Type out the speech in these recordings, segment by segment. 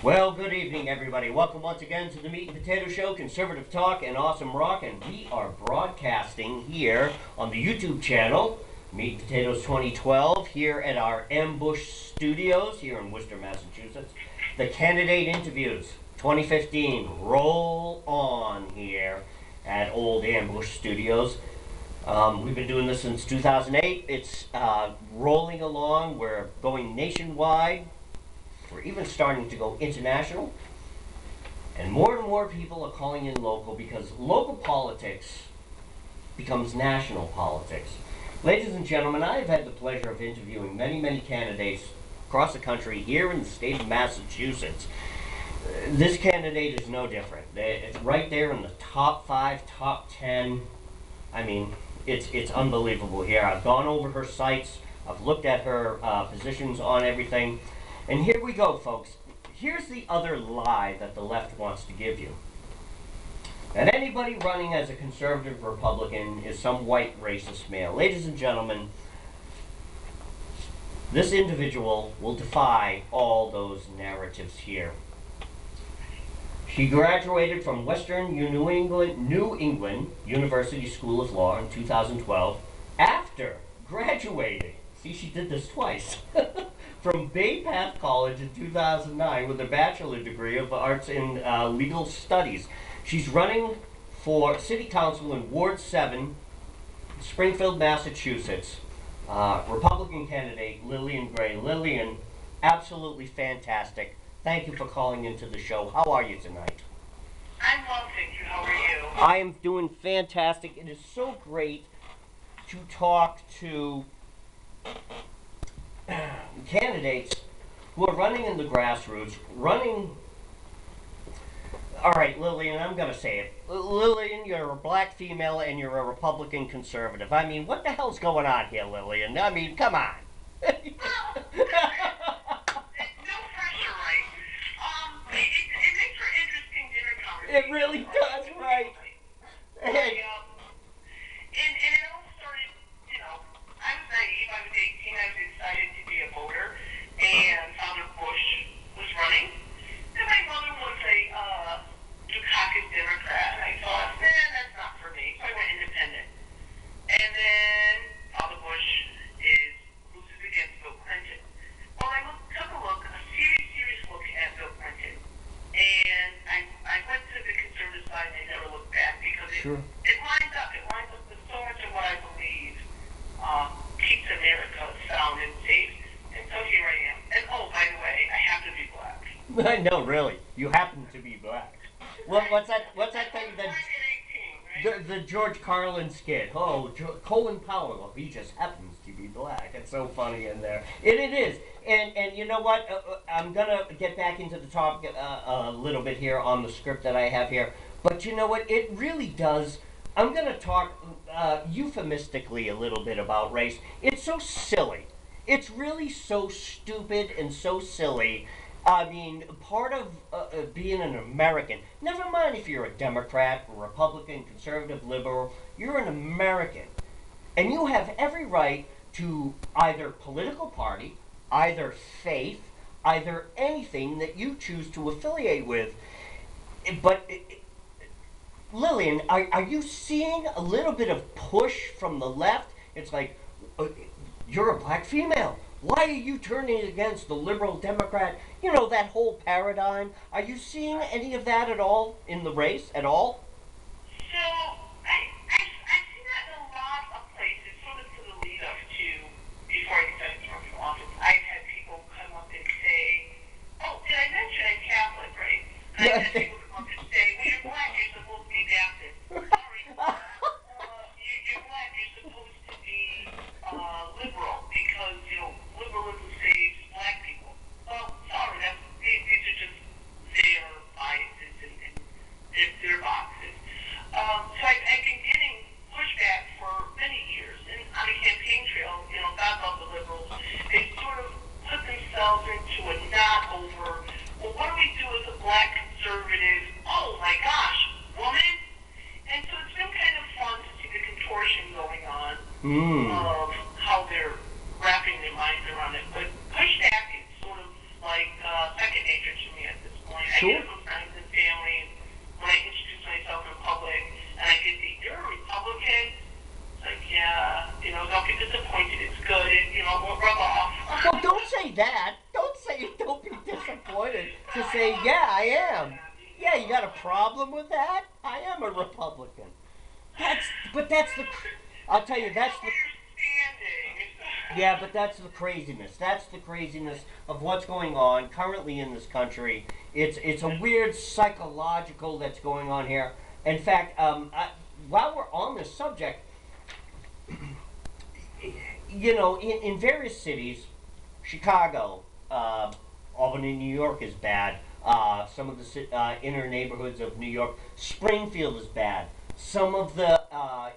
Well, good evening, everybody. Welcome once again to the Meat and Potato Show, conservative talk and awesome rock, and we are broadcasting here on the YouTube channel, Meat and Potatoes 2012, here at our Ambush Studios here in Worcester, Massachusetts. The candidate interviews 2015 roll on here at Old Ambush Studios. We've been doing this since 2008. It's rolling along. We're going nationwide. We're even starting to go international, and more people are calling in local because local politics becomes national politics. Ladies and gentlemen, I've had the pleasure of interviewing many candidates across the country here in the state of Massachusetts. This candidate is no different. It's right there in the top 5, top 10. I mean, it's unbelievable here. I've gone over her sites. I've looked at her positions on everything. And here we go, folks. Here's the other lie that the left wants to give you. That anybody running as a conservative Republican is some white racist male. Ladies and gentlemen, this individual will defy all those narratives here. She graduated from Western New England University School of Law in 2012. After graduating, see, she did this twice. From Bay Path College in 2009 with a bachelor degree of arts in legal studies. She's running for City Council in Ward 7, Springfield, Massachusetts. Republican candidate Lillian Gray. Lillian, absolutely fantastic. Thank you for calling into the show. How are you tonight? I'm well, thank you. How are you? I am doing fantastic. It is so great to talk to candidates who are running in the grassroots, all right, Lillian, I'm going to say it. Lillian, you're a black female and you're a Republican conservative. I mean, what the hell's going on here, Lillian? I mean, come on. No pressure, right? It makes for interesting dinner conversation. It really does, right? And it all started, I was naive. I was 18. I was excited to be a voter, and found out Bush was running. And my mother was a Dukakis Democrat, and I thought, that's not for me. So I went independent. And then Father Bush loses against Bill Clinton. Well, I took a serious look at Bill Clinton, and I went to the conservative side and I never looked back because it lines up. It lines up with so much of what I believe keeps America sound and safe. And so here I am. And oh, by the way, I happen to be black. I know, really. You happen to be black. Well, what's that thing that the George Carlin skit? Oh, Colin Powell. Well, he just happens to be black. It's so funny in there. It is. And you know what? I'm gonna get back into the topic a little bit here on the script that I have here. But you know what? It really does. I'm gonna talk euphemistically a little bit about race. It's so silly. It's really so stupid and so silly. I mean, part of being an American, never mind if you're a Democrat, Republican, conservative, liberal, you're an American. And you have every right to either political party, either faith, either anything that you choose to affiliate with. But, Lillian, are you seeing a little bit of push from the left? It's like, you're a black female. Why are you turning against the liberal Democrat? You know, that whole paradigm. Are you seeing any of that at all in the race at all? So, I see that in a lot of places, sort of to the lead up to, before I decided to run for office, I've had people come up and say, oh, did I mention I'm Catholic, right? And I've had people come up and say, well, you're black, you're supposed to be Baptist. Sorry, you're black, you're supposed to be liberal, because, liberalism saves black people. Well, sorry, these are just their biases and their boxes. So I've been getting pushback for many years, and on the campaign trail, God love the liberals, they sort of put themselves into a knot over, well, what do we do as a black conservative? Oh my gosh, woman? And so it's been kind of fun to see the contortion going on of how they're wrapping their minds around it. But pushback is sort of like second nature to me at this Sure. I get some friends and family, when I introduce myself in public, and I get the, you're a Republican? It's like, yeah, don't get disappointed, it's good, it won't rub off. Well, don't say that. Don't be disappointed. To say, yeah, I am. Yeah, you got a problem with that? I am a Republican. I'll tell you, that's the, yeah, but that's the craziness. That's the craziness of what's going on currently in this country. It's a weird psychological that's going on here. In fact, while we're on this subject, in various cities, Chicago, Albany, New York is bad. Some of the inner neighborhoods of New York, Springfield is bad. Some of the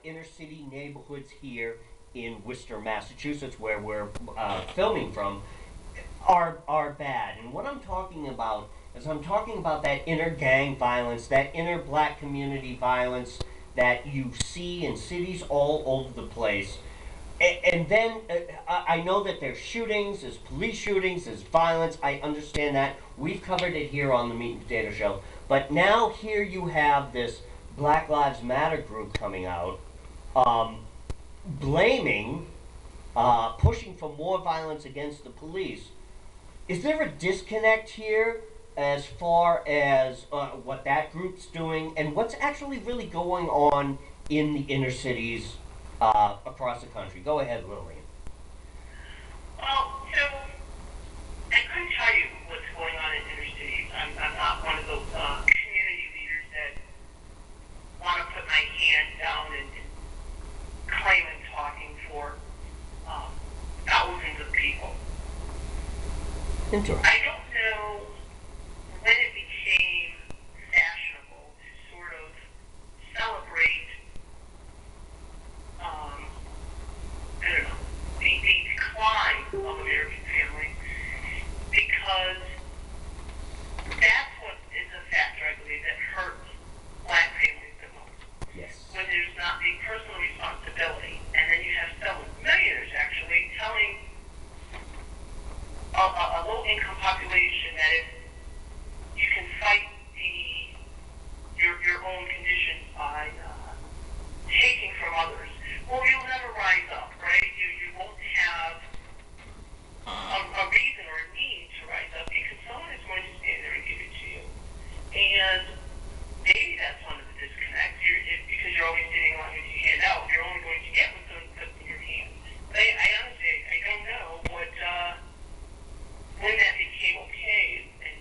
inner city neighborhoods here in Worcester, Massachusetts, where we're filming from, are bad. And what I'm talking about is I'm talking about that inner gang violence, that inner black community violence that you see in cities all over the place. And then I know that there's shootings, there's police shootings, there's violence. I understand that. We've covered it here on the Meat and Potato Show. But now here you have this Black Lives Matter group coming out, blaming, pushing for more violence against the police. Is there a disconnect here as far as what that group's doing and what's actually really going on in the inner cities across the country? Go ahead, Lillian. Well, so I couldn't tell you what's going on in inner cities. I'm not one of those community leaders that want to put my hand down and claim I'm talking for thousands of people. Interesting. I don't know when it became fashionable to sort of celebrate, I don't know, the decline of American families, because that's what is a factor, I believe, that hurts black families the most. Yes. When there's not the personal responsibility, and then you have some millionaires actually telling a low-income population that if you can fight your own conditions by taking from others, well, you'll never rise up, right? You won't have a reason or a need to rise up because someone is going to stand there and give it to you. And maybe that's one of the disconnects. Because you're always sitting along with your hand out, you're only going to get what's in your hand. But I honestly, I don't know when that became okay, and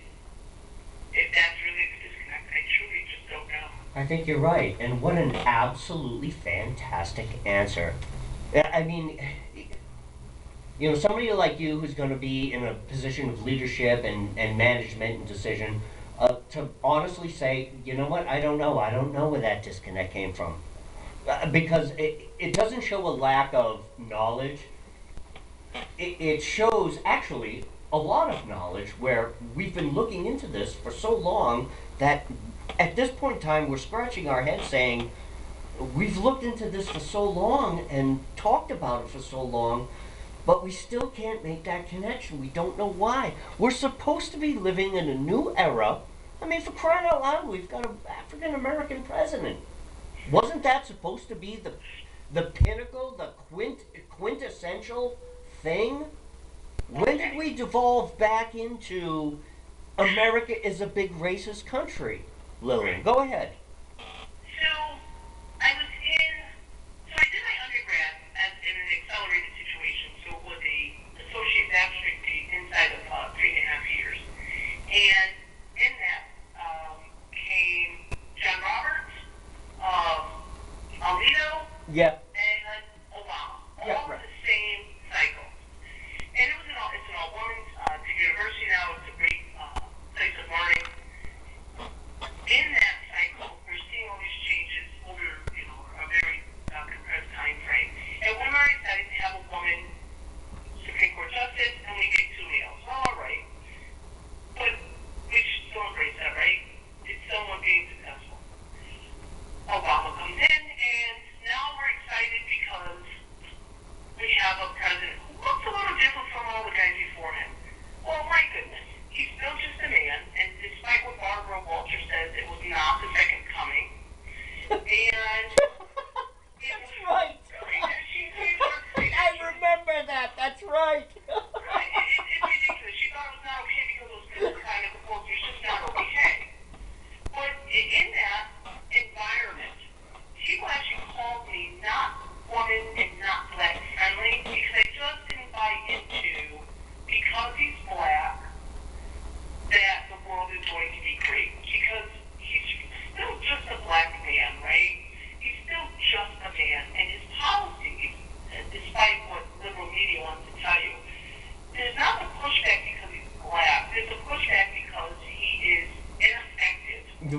if that's really the disconnect. I truly just don't know. I think you're right, and what an absolutely fantastic answer. I mean, somebody like you who's going to be in a position of leadership and management and decision, to honestly say, you know what, I don't know where that disconnect came from. Because it doesn't show a lack of knowledge. It shows, actually, a lot of knowledge where we've been looking into this for so long that at this point in time we're scratching our heads saying we've looked into this for so long and talked about it for so long, but we still can't make that connection. We don't know why. We're supposed to be living in a new era. I mean, for crying out loud, we've got an African-American president. Wasn't that supposed to be the pinnacle, the quintessential thing? When did we devolve back into America is a big racist country? Lillian, go ahead. So I did my undergrad in an accelerated situation, so it was a associate bachelor's degree inside of 3.5 years. And in that came John Roberts, Alito, Yeah. and Obama, all Yeah, in right. the same cycle. And it's an all-women's university now. It's a great place of learning. In that cycle, we're seeing all these changes over, a very compressed time frame. And when we're excited to have a woman Supreme Court justice, and we get 2 males. All right. But we should still embrace that, right? It's someone being successful. Obama comes in, and now we're excited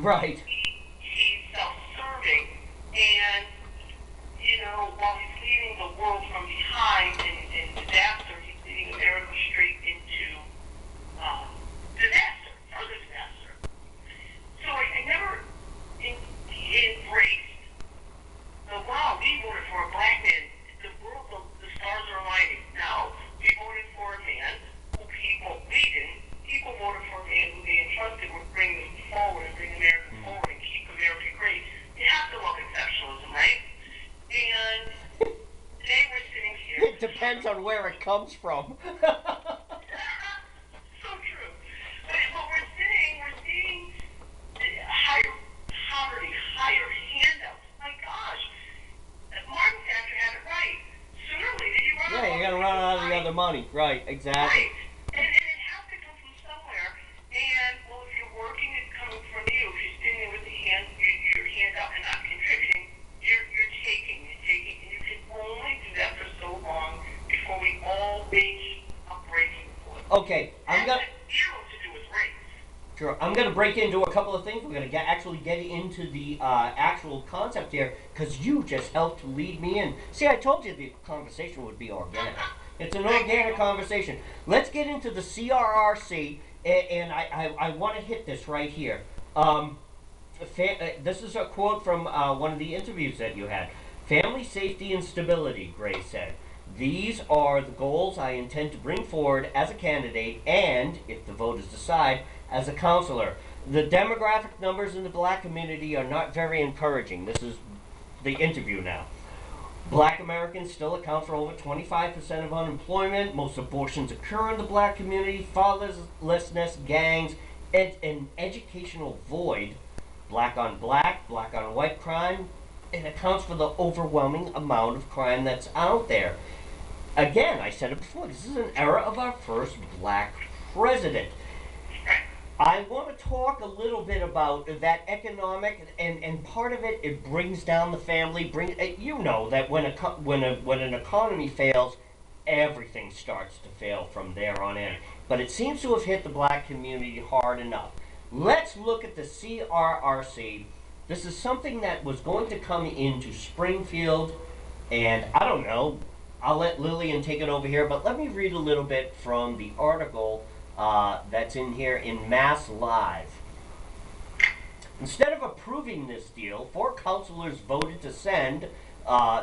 Right. He's self-serving, and while he's leading the world from behind in disaster, he's leading America straight into disaster, further disaster. So I never embraced wow, we voted for a black man. The stars are aligning. No, we voted for a man who we didn't. People voted for a man who they entrusted would bring them forward and bring America forward and keep America great. You have to love exceptionalism, right? And today we're sitting here. It depends on where it comes from. So true. But we're seeing higher poverty, higher handouts. My gosh. Martin Thatcher had it right. Sooner or later you run out. Yeah, you're gonna run out of the other money. Right, exactly. Right. And it has to come from somewhere. And well, if you're working, it's coming from you. If you're sitting there with your hand out and not contributing, you're taking, and you can only do that for so long before we all reach a breaking point. Okay, I'm gonna. Zero to do with race. Sure. I'm going to break into a couple of things. We're going to actually get into the actual concept here, because you just helped to lead me in. See, I told you the conversation would be organic. It's an organic conversation. Let's get into the CRRC, and I want to hit this right here. This is a quote from one of the interviews that you had. Family safety and stability, Gray said. These are the goals I intend to bring forward as a candidate and, if the voters decide, as a counselor. The demographic numbers in the black community are not very encouraging. This is the interview now. Black Americans still account for over 25% of unemployment. Most abortions occur in the black community. Fatherlessness, gangs, an educational void. Black on white crime. It accounts for the overwhelming amount of crime that's out there. Again, I said it before, this is an era of our first black president. I want to talk a little bit about that economic, and part of it, it brings down the family. You know that when an economy fails, everything starts to fail from there on in. But it seems to have hit the black community hard enough. Let's look at the CRRC. This is something that was going to come into Springfield, and I don't know, I'll let Lillian take it over here, but let me read a little bit from the article that's in here in Mass Live. Instead of approving this deal, 4 councilors voted to send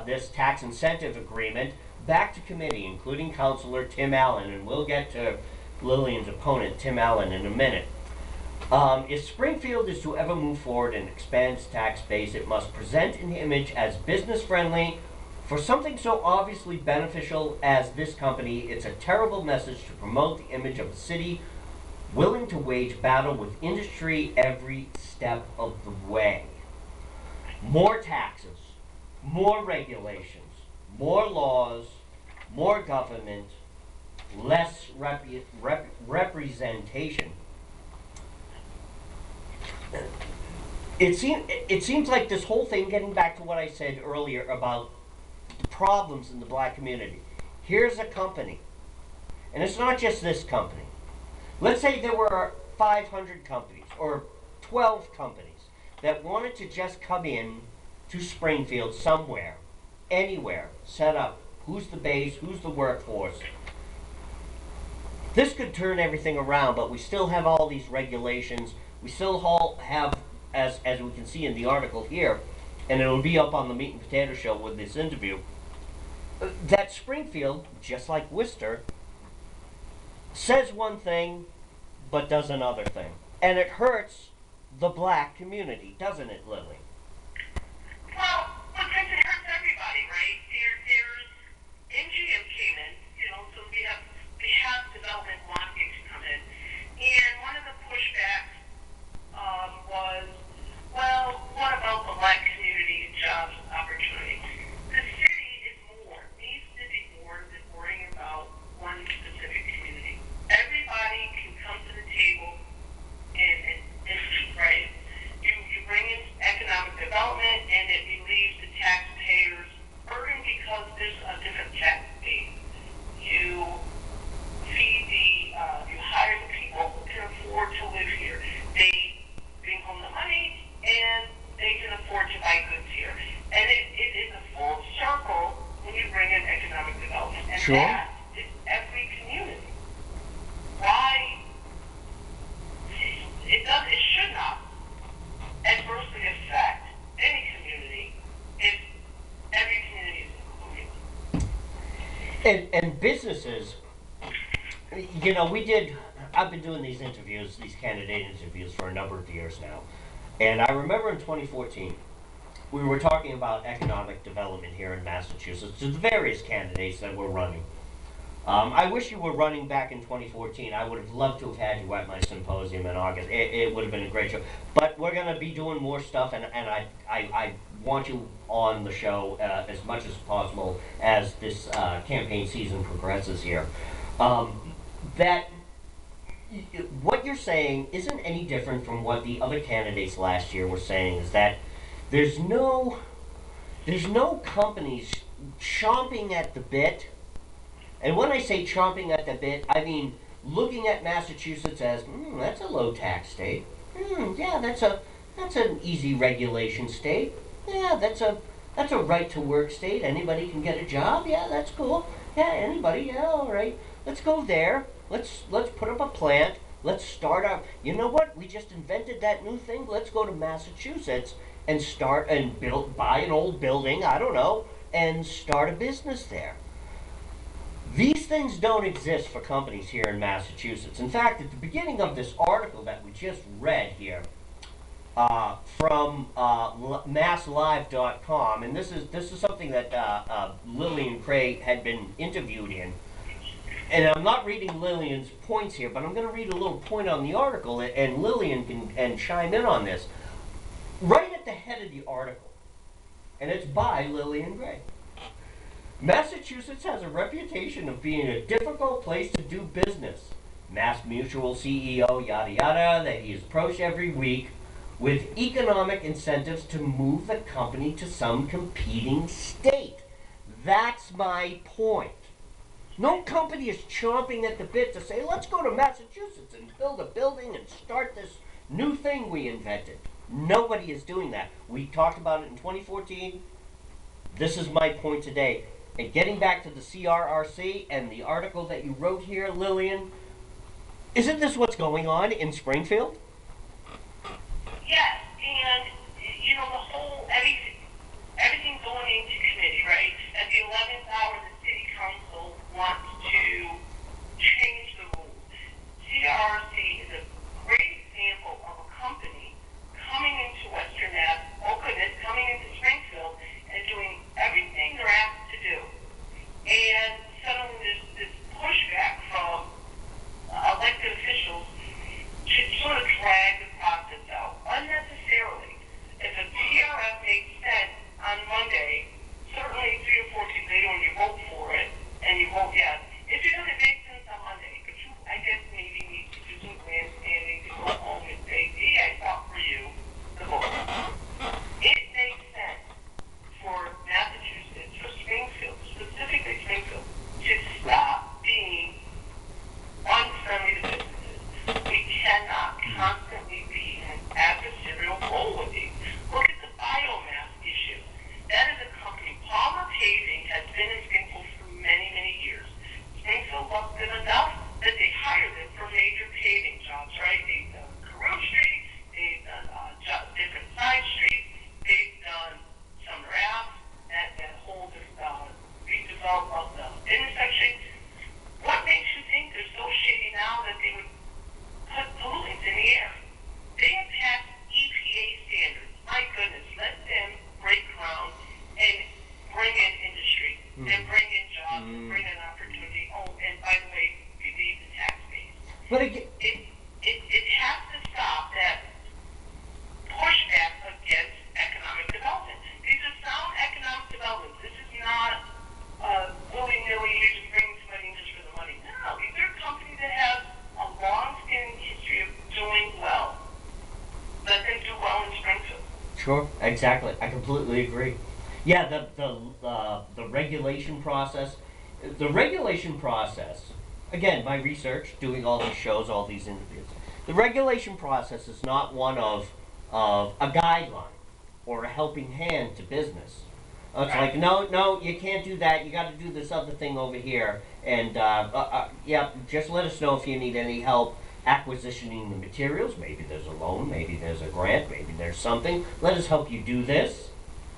this tax incentive agreement back to committee, including Councilor Tim Allen, and we'll get to Lillian's opponent, Tim Allen, in a minute. If Springfield is to ever move forward and expand its tax base, it must present an image as business-friendly. For something so obviously beneficial as this company, it's a terrible message to promote the image of a city willing to wage battle with industry every step of the way. More taxes, more regulations, more laws, more government, less representation. It seems like this whole thing, getting back to what I said earlier about the problems in the black community. Here's a company, and it's not just this company. Let's say there were 500 companies or 12 companies that wanted to just come in to Springfield somewhere, anywhere, set up. Who's the base? Who's the workforce? This could turn everything around, but we still have all these regulations. We still have, as we can see in the article here, and it'll be up on the Meat and Potato Show with this interview, that Springfield, just like Worcester, says one thing but does another thing. And it hurts the black community, doesn't it, Lily? Well, because it hurts everybody, right? There's MGM came in, so we have development wanting to come in. And one of the pushbacks was, well, what about the black community and jobs and opportunity? The city needs to be more than worrying about one specific community. Everybody can come to the table and right. You bring in economic development and it relieves the taxpayers' burden because there's a different tax base. You feed you hire the people who can afford to live here. They bring home the money, Sure. that is every community. Why? It should not adversely affect any community if every community is included. And businesses, I've been doing these interviews, these candidate interviews for a number of years now. And I remember in 2014, we were talking about economic development here in Massachusetts to the various candidates that were running. I wish you were running back in 2014. I would have loved to have had you at my symposium in August. It would have been a great show. But we're going to be doing more stuff, and I want you on the show as much as possible as this campaign season progresses here. That what you're saying isn't any different from what the other candidates last year were saying, is that there's no companies chomping at the bit. And when I say chomping at the bit, I mean looking at Massachusetts as, that's a low tax state. Yeah, that's an easy regulation state. Yeah, that's a right to work state. Anybody can get a job. Yeah, that's cool. Yeah, anybody. Yeah, all right. Let's go there. Let's put up a plant. Let's start our. You know what? We just invented that new thing. Let's go to Massachusetts and start and buy an old building. I don't know, and start a business there. These things don't exist for companies here in Massachusetts. In fact, at the beginning of this article that we just read here from masslive.com, and this is something that Lillian Craig had been interviewed in. And I'm not reading Lillian's points here, but I'm going to read a little point on the article, and Lillian can chime in on this. Right at the head of the article, and it's by Lillian Gray. Massachusetts has a reputation of being a difficult place to do business. Mass Mutual CEO, yada yada, that he is approached every week with economic incentives to move the company to some competing state. That's my point. No company is chomping at the bit to say, let's go to Massachusetts and build a building and start this new thing we invented. Nobody is doing that. We talked about it in 2014. This is my point today. And getting back to the CRRC and the article that you wrote here, Lillian, isn't this what's going on in Springfield? Yes, and the whole everything going into committee, right? At the 11th hour, the city council wants to change the rules. CRRC is a great example of a company coming into Western Mass, coming into Springfield, and doing everything they're asked to do. And suddenly this pushback from elected officials to sort of drag the process out unnecessarily. If a PRF makes sense on Monday, certainly 3 or 14 days when you vote for it and you vote yes. If it doesn't make sense on Monday, but you, I guess, maybe need to do some grandstanding to go home and say, gee, I fought for you, the vote. It makes sense for Massachusetts, for Springfield, specifically Springfield, to stop being unfriendly to businesses. We cannot constantly be in an adversarial role with these. Look at the biomass issue. That is a company. Palmer Paving has been in Springfield for many, many years. Springfield loved them enough that they hired them for major paving jobs, right? They've done Carew Street, they've done different side streets, they've done Summer Ave, that whole redevelop of the intersection. What makes you think they're so shady now that they would put pollutants in the air? They have passed EPA standards. My goodness, let them break ground and bring in industry and bring in jobs and bring in opportunity. Oh, and by the way, relieve the tax base. But again, it has to stop that pushback against economic development. These are sound economic developments. This is not willy-nilly, you're just bringing somebody in just for the money. No, these are companies that have a long-standing history of doing well. Let them do well in Springfield. sure, exactly. I completely agree. Yeah, the regulation process. The regulation process, again, my research, doing all these shows, all these interviews, the regulation process is not one of a guideline or a helping hand to business. It's like, no, no, you can't do that. You got to do this other thing over here. And yeah, just let us know if you need any help acquisitioning the materials. Maybe there's a loan, maybe there's a grant, maybe there's something. Let us help you do this.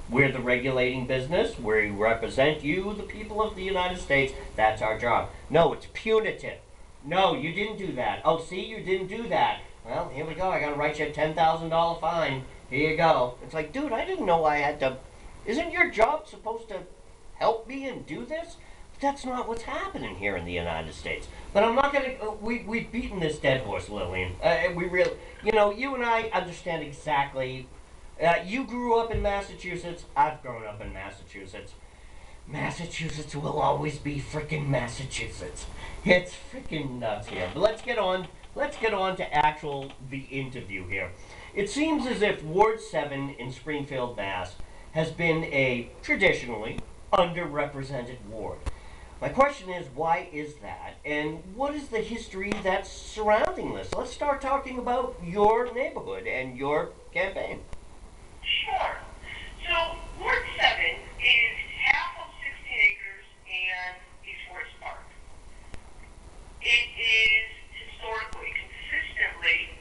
We're the regulating business. We represent you, the people of the United States. That's our job. No, it's punitive. No, you didn't do that. Oh, see, you didn't do that. Well, here we go. I got to write you a $10,000 fine. Here you go. It's like, dude, I didn't know I had to. Isn't your job supposed to help me and do this? But that's not what's happening here in the United States. But I'm not going to. We've beaten this dead horse, Lillian. We really. You know, you and I understand exactly. You grew up in Massachusetts. I've grown up in Massachusetts. Massachusetts will always be frickin' Massachusetts. It's frickin' nuts here. But let's get on. Let's get on to the interview here. It seems as if Ward 7 in Springfield, Mass, has been a traditionally underrepresented ward. My question is, why is that? And what is the history that's surrounding this? Let's start talking about your neighborhood and your campaign. Sure. So Ward 7 is half of 16 acres and East Forest Park. It is historically, consistently,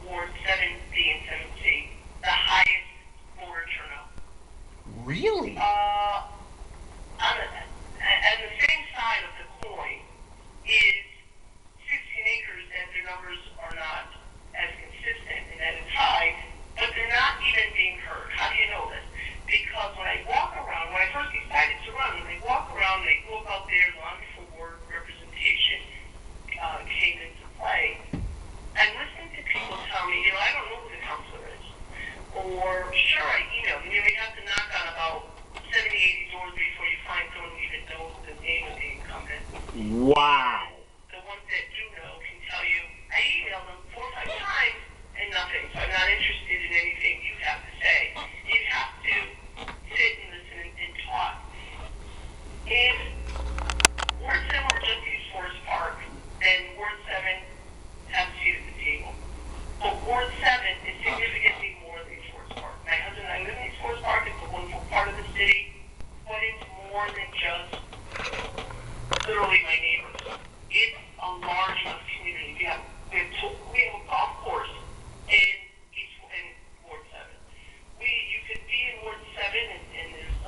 Ward 7B and 7C, the highest voter turnout. Really? And the same side of the coin is 16 acres, and their numbers are not as consistent, and that it's high, but they're not even being heard. How do you know this? Because when I walk around, when I first decided to run, when I walk around, they go up out there long before representation came into play, and listening to people tell me, you know, I don't know who the counselor is. Or, sure, I emailed. You know, you have to knock on about 70, 80 doors before you find someone who even knows the name of the incumbent. Wow. The ones that do know can tell you, I emailed them 4 or 5 times and nothing, so I'm not interested in anything you have to say. You have to sit and listen and talk. If Ward 7 were just East Forest Park, then Ward 7 has a seat at the table. But Ward 7 is significantly more than East Forest Park. My husband and I live in East Forest Park. It's a wonderful part of the city, but it's more than just literally my neighbors. It's a large enough community. We have a golf course in Ward 7. You could be in Ward 7 and there's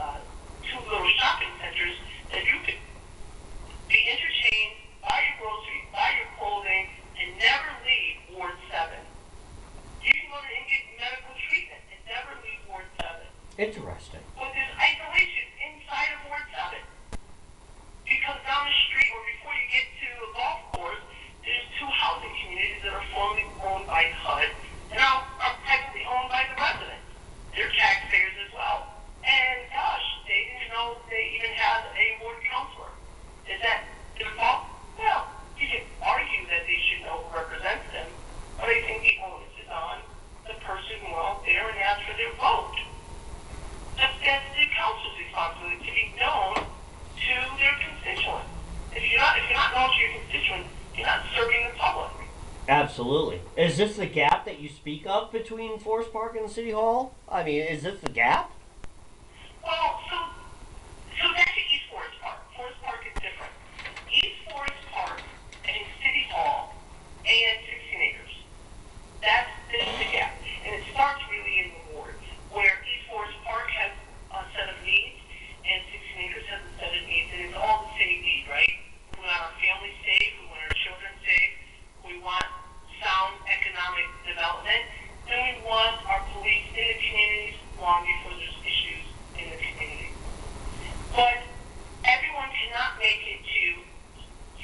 2 little shopping centers that you could be entertained, buy your groceries, buy your clothing, and never leave Ward 7. You can go and get medical treatment and never leave Ward 7. Interesting. But there's isolation inside of Ward 7. Because down the street or before you get to a golf course, there's 2 housing communities that are formerly owned by HUD and are technically owned by the residents. They're taxpayers as well. And gosh, they didn't know they even had a ward counselor. Is that their fault? Well, you can argue that they should know who represents them, but I think the onus is on the person who went out there and asked for their vote. That's the council's responsibility to be known to their constituents. If you're not known to your constituents, you're not serving the public. Absolutely. Is this the gap that you speak of between Forest Park and the City Hall? I mean, is this the gap? Well, so that's the East Forest Park. Forest Park is different. East Forest Park and City Hall and 16 acres. That's the gap. And it starts really in the ward, where East Forest Park has a set of needs and 16 acres has a set of needs, and it's all the same need, right? We want our families safe, we want our children safe, we want sound economic development, and we want our police in the communities long before there's issues in the community. But everyone cannot make it to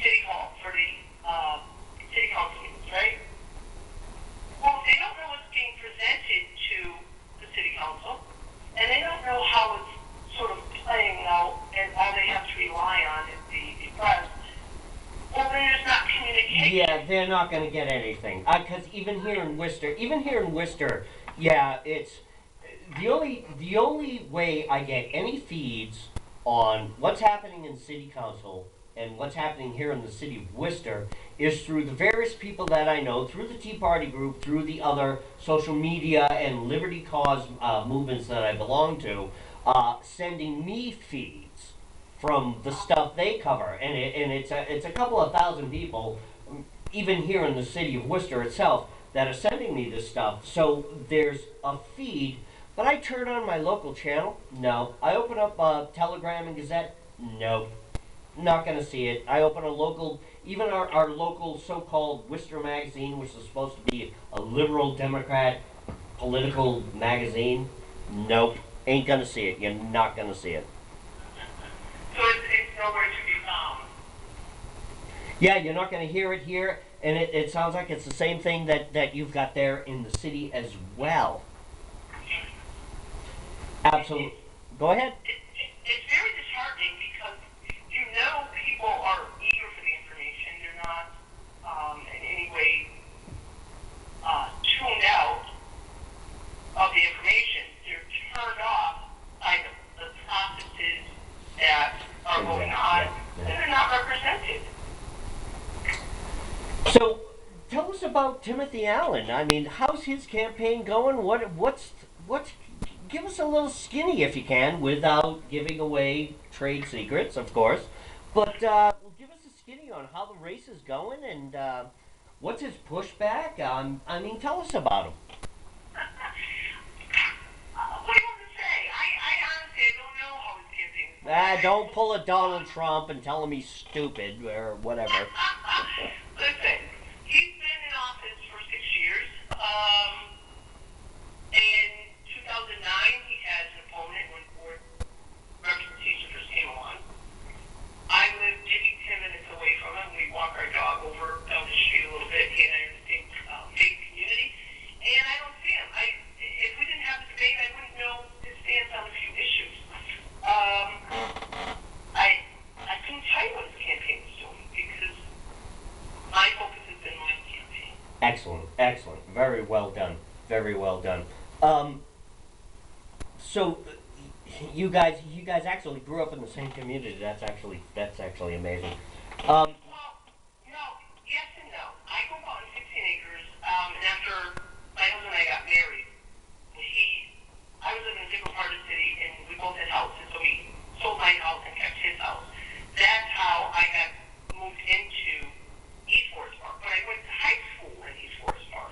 City Hall for the city council meetings, right? Well, they don't know what's being presented to the city council, and they don't know how it's sort of playing out, and all they have to rely on is the press. Well, then there's not communication. Yeah, they're not going to get anything. Because even here in Worcester, yeah, it's the only way I get any feeds on what's happening in City Council and what's happening here in the city of Worcester is through the various people that I know, through the Tea Party group, through the other social media and liberty cause movements that I belong to. sending me feeds from the stuff they cover, and it's a couple of thousand people, even here in the city of Worcester itself, that are sending me this stuff. So there's a feed, but I turn on my local channel. No, I open up Telegram and Gazette. No, not gonna see it. I open a local, even our local so-called Worcester magazine, which is supposed to be a liberal Democrat political magazine. Nope, ain't gonna see it. You're not gonna see it. So it's nowhere to be found. Yeah, you're not going to hear it here, and it sounds like it's the same thing that you've got there in the city as well. Absolutely. Go ahead. It's very disheartening because you know people are eager for the information. They're not in any way tuned out of the information. They're turned off by the processes that are going on, and they're not represented. So, tell us about Timothy Allen. I mean, how's his campaign going? What's give us a little skinny if you can, without giving away trade secrets, of course. But give us a skinny on how the race is going and what's his pushback. I mean, tell us about him. What do you want to say? I honestly don't know how his campaign is. Don't pull a Donald Trump and tell him he's stupid or whatever. Listen, he's been in office for 6 years. In 2009, he had an opponent when board representation first came along. I live maybe 10 minutes away from him. We walk our dog over down the street a little bit. He and I are in the same big community. And I don't see him. If we didn't have the debate, I wouldn't know his stance on a few issues. I couldn't tell you what his campaign was doing because my focus has been my campaign. Excellent, excellent. Very well done. Very well done. So you guys actually grew up in the same community. That's actually amazing. Well, no, yes and no. I grew up on 16 acres, and after my husband and I got married, I was living in a different part of the city, and we both had houses, so we sold my house and kept his house. That's how I got moved into East Forest Park. But I went to high school in East Forest Park.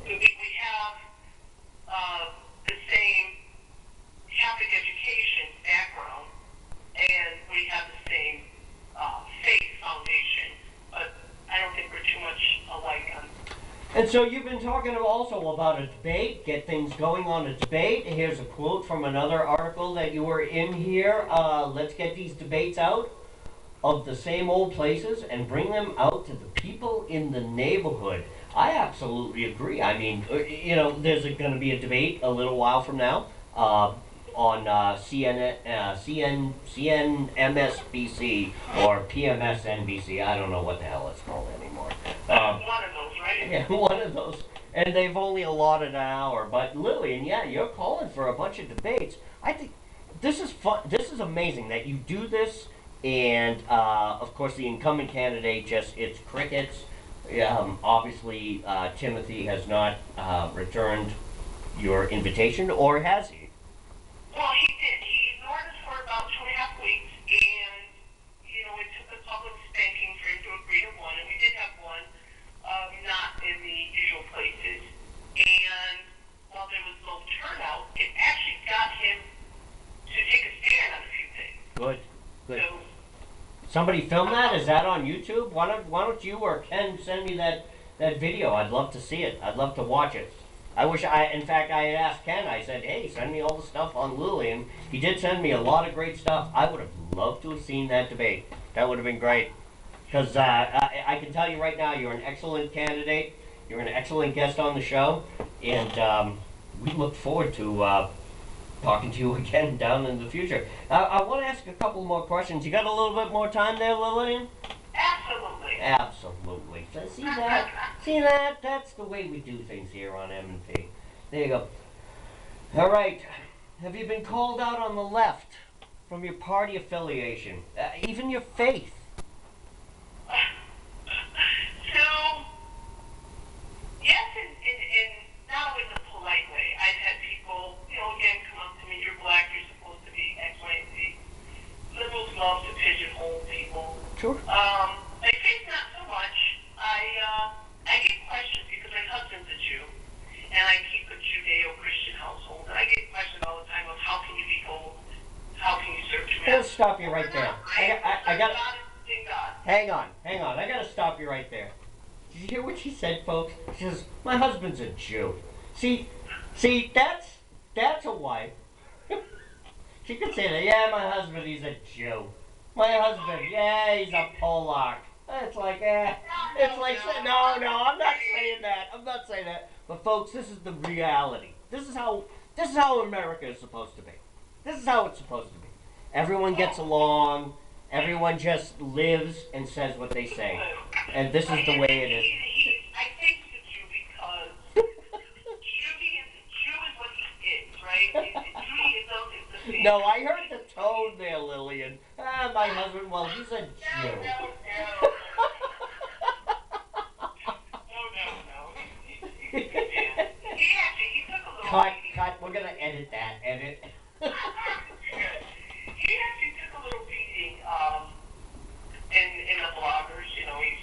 We have the same Catholic education background, and we have the same faith foundation, but I don't think we're too much alike on. And so you've been talking also about a debate, get things going on a debate. Here's a quote from another article that you were in here. Let's get these debates out of the same old places and bring them out to the people in the neighborhood. I absolutely agree. I mean, there's going to be a debate a little while from now on CNMSBC or PMSNBC. I don't know what the hell it's called anymore. One of those, right? Yeah, one of those. And they've only allotted an hour. But Lillian, yeah, you're calling for a bunch of debates. I think this is fun. This is amazing that you do this. And, of course, the incumbent candidate it's crickets. Obviously, Timothy has not returned your invitation, or has he? Well, he did. He ignored us for about 2.5 weeks, and, it took a public spanking for him to agree to one, and we did have one, not in the usual places. And while there was low turnout, it actually got him to take a stand on a few things. Good, good. So, somebody film that? Is that on YouTube? Why don't you or Ken send me that video? I'd love to see it. I'd love to watch it. In fact, I had asked Ken, I said, hey, send me all the stuff on Lillian. He did send me a lot of great stuff. I would have loved to have seen that debate. That would have been great. Because I can tell you right now, you're an excellent candidate. You're an excellent guest on the show. And we look forward to talking to you again down in the future. I want to ask a couple more questions. You got a little bit more time there, Lillian? absolutely. Absolutely. So see that? See that? That's the way we do things here on M&P. There you go. All right. Have you been called out on the left from your party affiliation? Even your faith? So, yes, in not always a polite way. I've had people, again, come up to me stop you right there. I got. Thank God. Hang on. I gotta stop you right there. Did you hear what she said, folks? She says, "My husband's a Jew." See, that's a wife. She could say that. Yeah, my husband, he's a Jew. My husband, yeah, he's a Polak. It's like, it's like, no, I'm not saying that. I'm not saying that. But folks, this is the reality. This is how America is supposed to be. This is how it's supposed to be. Everyone gets along. Everyone just lives and says what they say. And this is the way it is. I think he's a Jew because Jew is what he is, right? Judaism is the thing. No, I heard the tone there, Lillian. My husband, well, he's a Jew. No. He's a good man. He took a little Cut. We're going to edit that. Edit. He actually took a little beating in the bloggers. You know, he's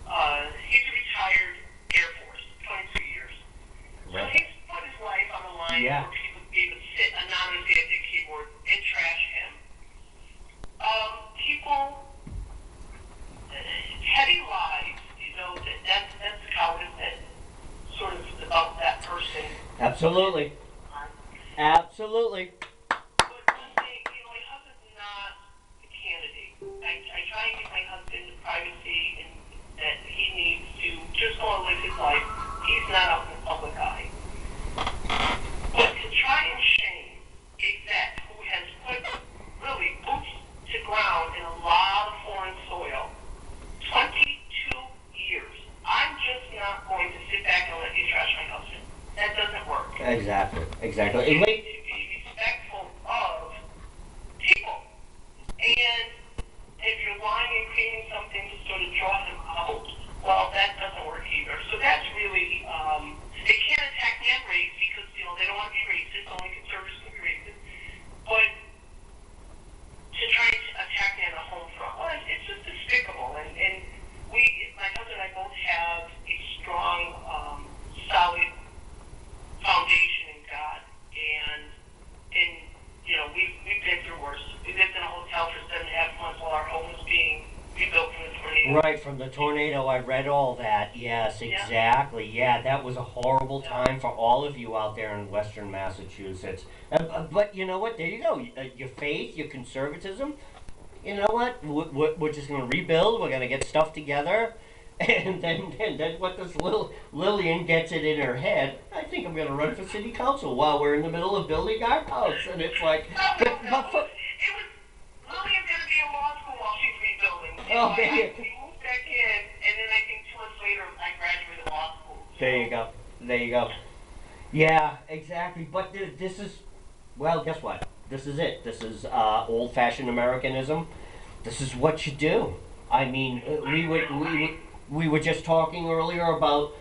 a retired Air Force, 22 years. So he's put his life on the line for people to be able to sit anonymously at the keyboard and trash him. People, petty lies, you know, that's the cowardice that sort of is about that person. Absolutely. Absolutely. My husband's not a candidate. I try and give my husband the privacy and that he needs to just go and live his life. He's not out in the public eye. But to try and shame a vet who has put really boots to ground in a lot of foreign soil, 22 years, I'm just not going to sit back and let you trash my husband. That doesn't work. Exactly. You need to be respectful of people. And if you're lying and creating something to sort of draw them out, well, that doesn't work either. So that's really, they can't attack and race because, you know, they don't want to be racist. Only conservatives can be racist. But to try and attack me on the home front, well, it's just despicable. And my husband and I both have a strong, solid foundation in God, and you know, we've been through worse. We lived in a hotel for 7.5 months while our home was being rebuilt from the tornado. Right, from the tornado, I read all that. Yes, exactly. Yeah, that was a horrible time for all of you out there in Western Massachusetts. But you know what? There you go. Your faith, your conservatism. You know what? We're just going to rebuild. We're going to get stuff together. And then what this Lillian gets it in her head, I think I'm going to run for city council while we're in the middle of building our house. And it's like... Lillian's going to be in law school while she's rebuilding. We moved back in, and then I think 2 months later, I graduated law school. So. There you go. Yeah, exactly. But this is... Well, guess what? This is it. This is old-fashioned Americanism. This is what you do. I mean, we were just talking earlier about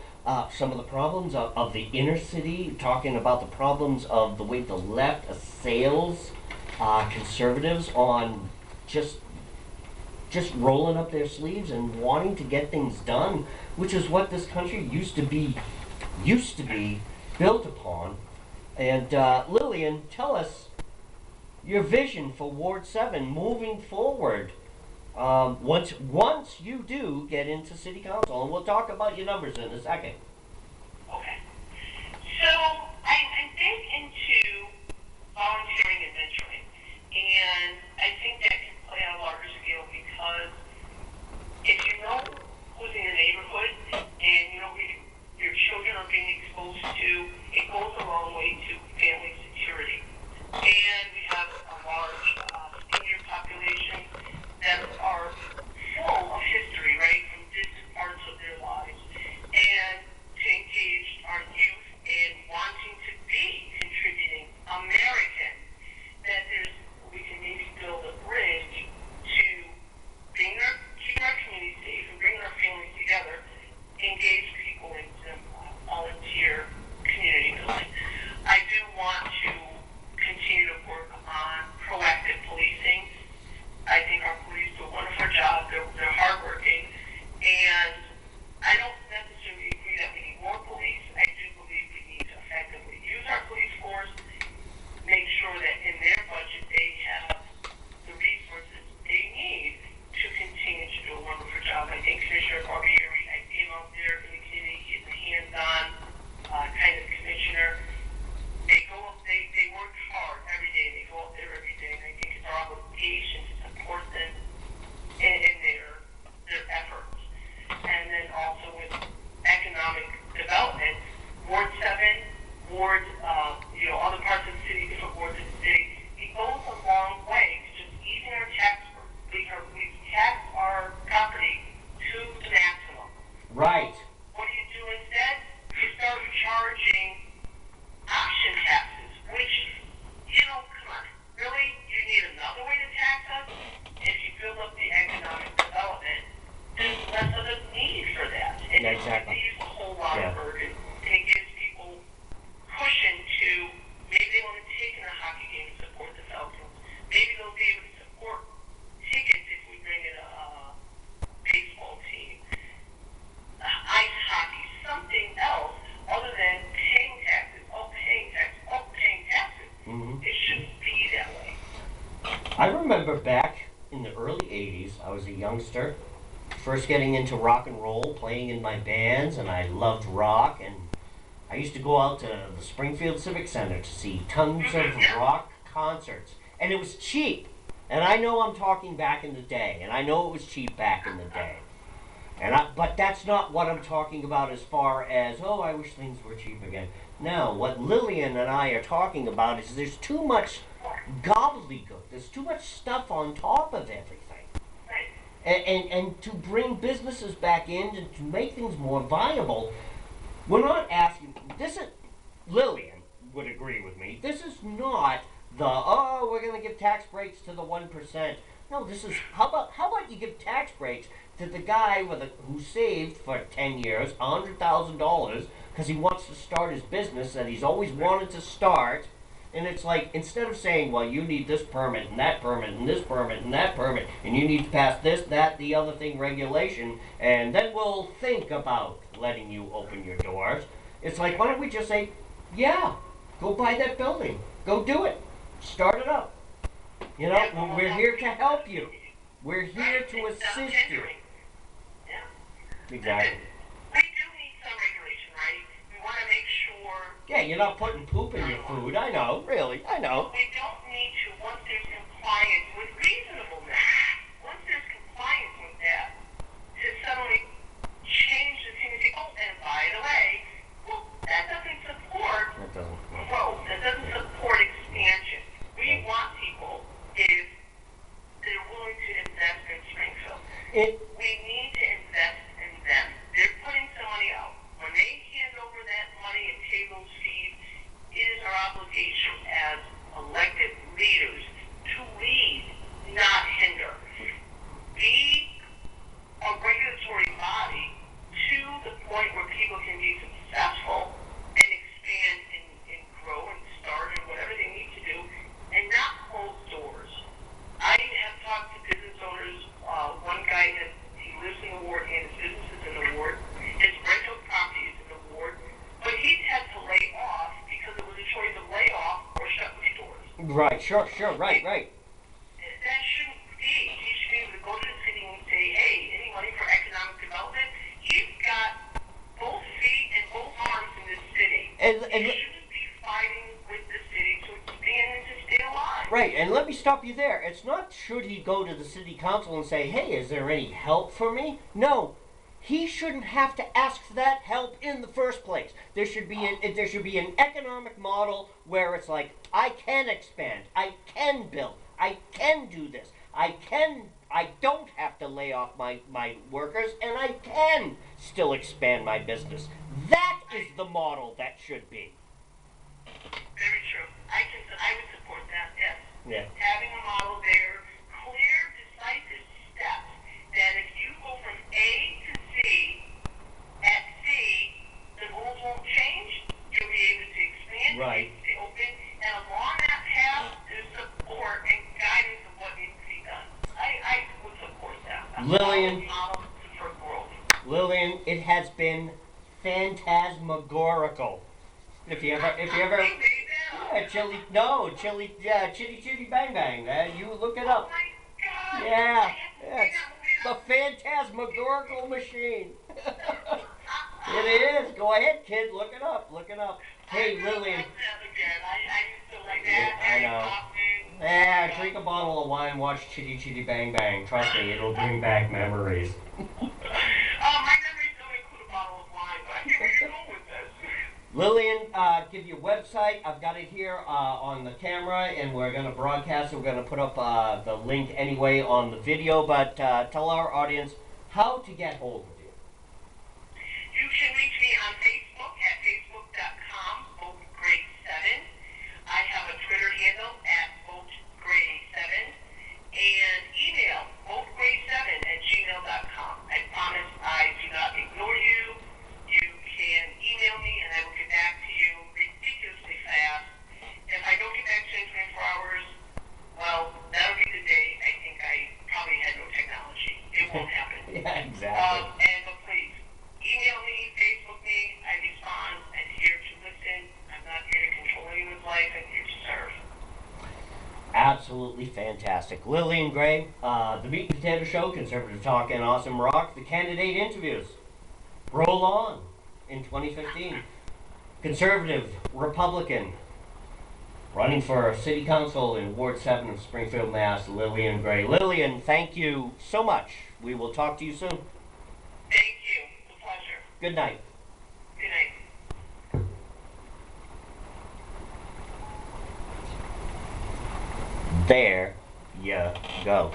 some of the problems of the inner city, talking about the problems of the way the left assails conservatives on just rolling up their sleeves and wanting to get things done, which is what this country used to be built upon. And Lillian, tell us your vision for Ward 7 moving forward. Once you do get into city council, and we'll talk about your numbers in a second. Okay. So I'm big into volunteering and mentoring, and I think that can play on a larger scale because if you know who's in your neighborhood and you know who your children are being exposed to, it goes a long way to family security. And we have a large senior population that are full of history, right, from distant parts of their lives. And I remember back in the early 80s, I was a youngster, first getting into rock and roll, playing in my bands, and I loved rock, and I used to go out to the Springfield Civic Center to see tons of rock concerts, and it was cheap. And I know I'm talking back in the day, and I know it was cheap back in the day. But that's not what I'm talking about as far as, oh, I wish things were cheap again. No, what Lillian and I are talking about is there's too much gobbledygook. There's too much stuff on top of everything. And to bring businesses back in and to make things more viable, we're not asking, Lillian would agree with me, this is not we're going to give tax breaks to the 1%. No, this is, how about you give tax breaks to the guy who saved for 10 years $100,000 because he wants to start his business that he's always wanted to start. And it's like, instead of saying, well, you need this permit and that permit and this permit and that permit, and you need to pass this, that, the other thing regulation, and then we'll think about letting you open your doors. It's like, why don't we just say, yeah, go buy that building. Go do it. Start it up. You know, we're here to help you. We're here to assist you. Exactly. We do need some regulation, right? We want to make sure. Yeah, you're not putting poop in your food. I know, really, I know. We don't need to, once there's compliance with reasonableness, once there's compliance with that, to suddenly change the thing and say, oh, and by the way, well, that doesn't support growth. That doesn't support expansion. We want people, if they're willing to invest in Springfield, we need to invest in them. They're putting some money out. When they hand over that money and pay those fees, it is our obligation as elected leaders to lead, not hinder. Be a regulatory body to the point where people can be successful and expand and grow and start and whatever they need to do, and not close doors. I have talked to business owners. One guy he lives in the ward and his business is in the ward. His rental property is in the ward, but he's had to lay off because it was a choice of lay off or shut his doors. Right, sure, right. That shouldn't be. He should be able to go to the city and say, hey, any money for economic development? He's got both feet and both arms in this city. He shouldn't be fighting with the city to expand and to stay alive. Right, and let me stop you there. It's not should he go to the city council and say, hey, is there any help for me? No. He shouldn't have to ask for that help in the first place. There should be an economic model where it's like, I can expand, I can build, I can do this, I don't have to lay off my workers, and I can still expand my business. That is the model that should be. Very true. I would support that, yes. Yeah. Having a model there, clear, decisive steps, that if you go from A to Z, at Z, the rules won't change, you'll be able to expand, right. You'll be able to open, and along that path, there's support and guidance of what needs to be done. I would support that. Lillian, for growth. Lillian, it has been phantasmagorical. If you ever, chitty bang bang. You look it up. Oh my God. Yeah, it's the phantasmagorical machine. It is. Go ahead, kid. Look it up. Hey, Lillian. I know. Yeah, drink a bottle of wine, watch Chitty Bang Bang. Trust me, it'll bring back memories. My memories don't include a bottle of wine, but I can go with this. Lillian, give you a website. I've got it here on the camera, and we're going to broadcast it. We're going to put up the link anyway on the video, but tell our audience how to get hold of you. You can reach me on Facebook at facebook.com, VoteGrade7. I have a Twitter handle at VoteGrade7, and email votegrade7@gmail.com. I promise I do not ignore you. You can email me and I will get back to you ridiculously fast. If I don't get back to you in 24 hours, well, that'll be the day I think I probably had no technology. It won't happen. Yeah, exactly. But please, email me, Facebook Absolutely fantastic. Lillian Gray, the Meat and Potato Show, Conservative Talk and Awesome Rock, the candidate interviews. Roll on in 2015. Conservative, Republican, running for City Council in Ward 7 of Springfield, Mass., Lillian Gray. Lillian, thank you so much. We will talk to you soon. Thank you. It's a pleasure. Good night. Good night. There you go.